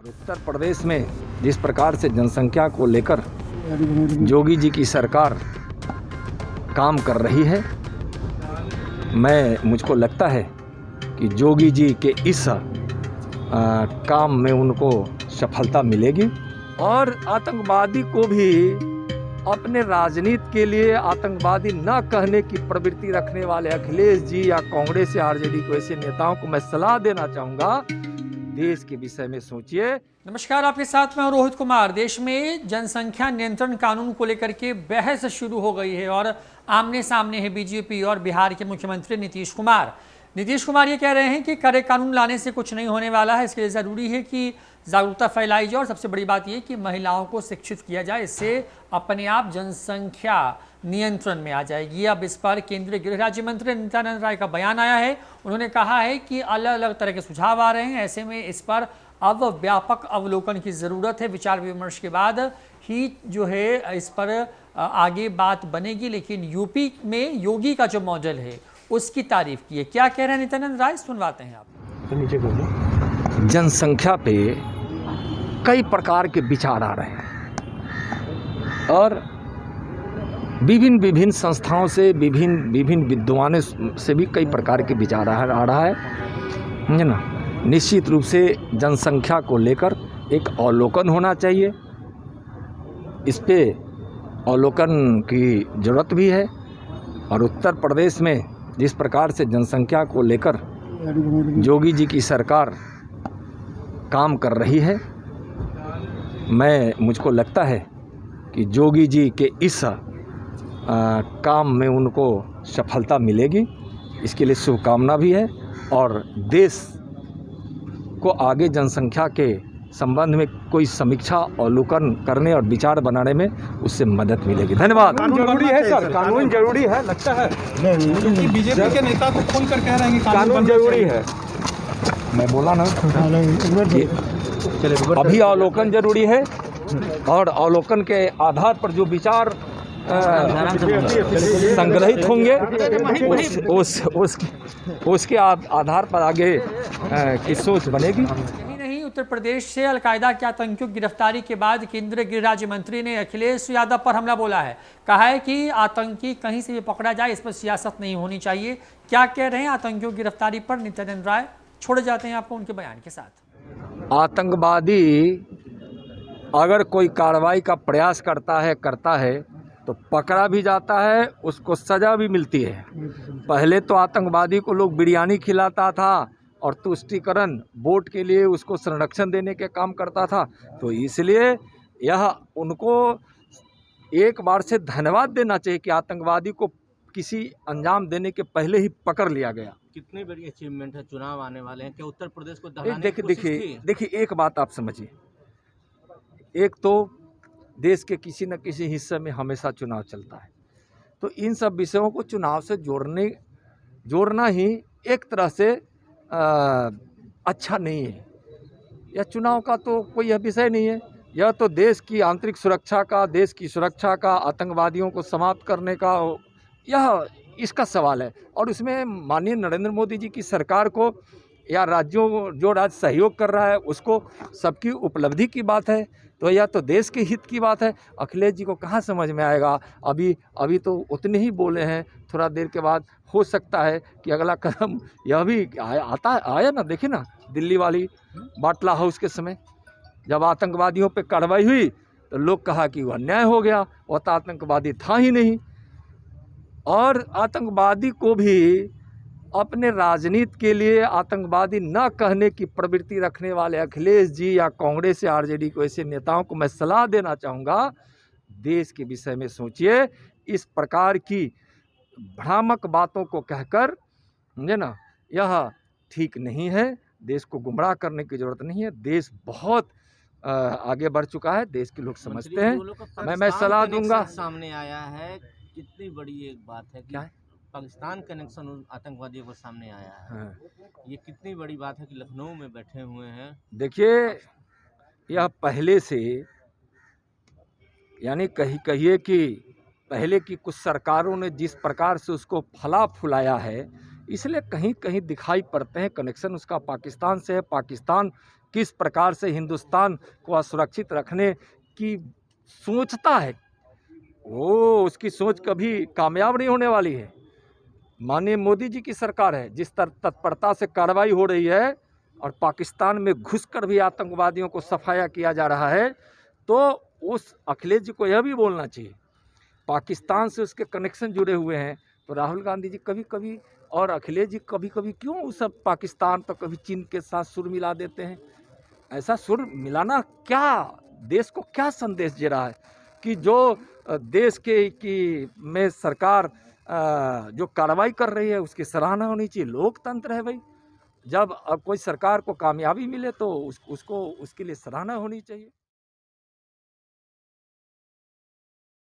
उत्तर प्रदेश में जिस प्रकार से जनसंख्या को लेकर योगी जी की सरकार काम कर रही है, मुझको लगता है कि योगी जी के इस काम में उनको सफलता मिलेगी और आतंकवादी को भी अपने राजनीति के लिए आतंकवादी न कहने की प्रवृत्ति रखने वाले अखिलेश जी या कांग्रेस या आरजेडी को ऐसे नेताओं को मैं सलाह देना चाहूँगा, देश के विषय में सोचिए। नमस्कार, आपके साथ मैं रोहित कुमार। देश में जनसंख्या नियंत्रण कानून को लेकर के बहस शुरू हो गई है और आमने सामने है बीजेपी और बिहार के मुख्यमंत्री नीतीश कुमार। नीतीश कुमार ये कह रहे हैं कि कड़े कानून लाने से कुछ नहीं होने वाला है, इसके लिए ज़रूरी है कि जागरूकता फैलाई जाए और सबसे बड़ी बात यह कि महिलाओं को शिक्षित किया जाए, इससे अपने आप जनसंख्या नियंत्रण में आ जाएगी। अब इस पर केंद्रीय गृह राज्य मंत्री नित्यानंद राय का बयान आया है। उन्होंने कहा है कि अलग अलग तरह के सुझाव आ रहे हैं, ऐसे में इस पर अब व्यापक अवलोकन की ज़रूरत है। विचार विमर्श के बाद ही जो है इस पर आगे बात बनेगी। लेकिन यूपी में योगी का जो मॉडल है उसकी तारीफ की है। क्या कह रहे हैं नित्यानंद राय, सुनवाते हैं आप। जनसंख्या पे कई प्रकार के विचार आ रहे हैं और विभिन्न विभिन्न संस्थाओं से विभिन्न विद्वानों से भी कई प्रकार के विचार आ रहा है ना। निश्चित रूप से जनसंख्या को लेकर एक अवलोकन होना चाहिए, इस पे अवलोकन की ज़रूरत भी है। और उत्तर प्रदेश में जिस प्रकार से जनसंख्या को लेकर योगी जी की सरकार काम कर रही है, मुझको लगता है कि योगी जी के इस काम में उनको सफलता मिलेगी, इसके लिए शुभकामना भी है। और देश को आगे जनसंख्या के संबंध में कोई समीक्षा अवलोकन करने और विचार बनाने में उससे मदद मिलेगी। धन्यवाद। कानून जरूरी है सर, कानून जरूरी है लगता है, क्योंकि बीजेपी के नेता तो खुलकर कह रहे हैं कि कानून जरूरी है। मैं बोला ना, अभी अवलोकन जरूरी है और अवलोकन के आधार पर जो विचार संग्रहित होंगे उसके आधार पर आगे की सोच बनेगी। नहीं, उत्तर प्रदेश से अलकायदा के आतंकियों की गिरफ्तारी के बाद केंद्रीय गृह राज्य मंत्री ने अखिलेश यादव पर हमला बोला है। कहा है कि आतंकी कहीं से भी पकड़ा जाए, इस पर सियासत नहीं होनी चाहिए। क्या कह रहे हैं आतंकियों की गिरफ्तारी पर नित्यानंद राय? छोड़े जाते हैं आपको उनके बयान के साथ। आतंकवादी अगर कोई कार्रवाई का प्रयास करता है तो पकड़ा भी जाता है, उसको सज़ा भी मिलती है। पहले तो आतंकवादी को लोग बिरयानी खिलाता था और तुष्टीकरण वोट के लिए उसको संरक्षण देने के काम करता था। तो इसलिए यह उनको एक बार से धन्यवाद देना चाहिए कि आतंकवादी को किसी अंजाम देने के पहले ही पकड़ लिया गया। कितनी बड़ी अचीवमेंट है, चुनाव आने वाले हैं कि उत्तर प्रदेश को दहलाने की कोशिश की। देखिए एक बात आप समझिए, एक तो देश के किसी न किसी हिस्से में हमेशा चुनाव चलता है, तो इन सब विषयों को चुनाव से जोड़ना ही एक तरह से अच्छा नहीं है। यह चुनाव का तो कोई यह विषय नहीं है, यह तो देश की आंतरिक सुरक्षा का, देश की सुरक्षा का, आतंकवादियों को समाप्त करने का, यह इसका सवाल है। और उसमें माननीय नरेंद्र मोदी जी की सरकार को या राज्यों जो राज्य सहयोग कर रहा है उसको सबकी उपलब्धि की बात है, तो यह तो देश के हित की बात है। अखिलेश जी को कहाँ समझ में आएगा, अभी तो उतने ही बोले हैं, थोड़ा देर के बाद हो सकता है कि अगला कदम यह भी आया ना। देखिए ना, दिल्ली वाली बाटला हाउस के समय जब आतंकवादियों पे कार्रवाई हुई तो लोग कहा कि वह अन्याय हो गया, वह तो आतंकवादी था ही नहीं। और आतंकवादी को भी अपने राजनीति के लिए आतंकवादी न कहने की प्रवृत्ति रखने वाले अखिलेश जी या कांग्रेस या आरजेडी को ऐसे नेताओं को मैं सलाह देना चाहूँगा, देश के विषय में सोचिए। इस प्रकार की भ्रामक बातों को कहकर समझे ना, यह ठीक नहीं है। देश को गुमराह करने की ज़रूरत नहीं है। देश बहुत आगे बढ़ चुका है, देश के लोग समझते हैं। मैं सलाह दूंगा। सामने आया है, कितनी बड़ी एक बात है। क्या पाकिस्तान कनेक्शन आतंकवादियों को सामने आया है। हाँ। ये कितनी बड़ी बात है कि लखनऊ में बैठे हुए हैं। देखिए, यह पहले से, यानी कहिए कि पहले की कुछ सरकारों ने जिस प्रकार से उसको फला फुलाया है, इसलिए कहीं कहीं दिखाई पड़ते हैं कनेक्शन उसका पाकिस्तान से है। पाकिस्तान किस प्रकार से हिंदुस्तान को असुरक्षित रखने की सोचता है, वो उसकी सोच कभी कामयाब नहीं होने वाली है। माननीय मोदी जी की सरकार है, जिस तत्परता से कार्रवाई हो रही है और पाकिस्तान में घुसकर भी आतंकवादियों को सफाया किया जा रहा है, तो उस अखिलेश जी को यह भी बोलना चाहिए, पाकिस्तान से उसके कनेक्शन जुड़े हुए हैं, तो राहुल गांधी जी कभी कभी और अखिलेश जी कभी कभी क्यों उस पाकिस्तान तो कभी चीन के साथ सुर मिला देते हैं। ऐसा सुर मिलाना क्या देश को क्या संदेश दे रहा है कि जो देश की में सरकार जो कार्रवाई कर रही है उसकी सराहना होनी चाहिए। लोकतंत्र है भाई, जब कोई सरकार को कामयाबी मिले तो उसको उसके लिए सराहना होनी चाहिए।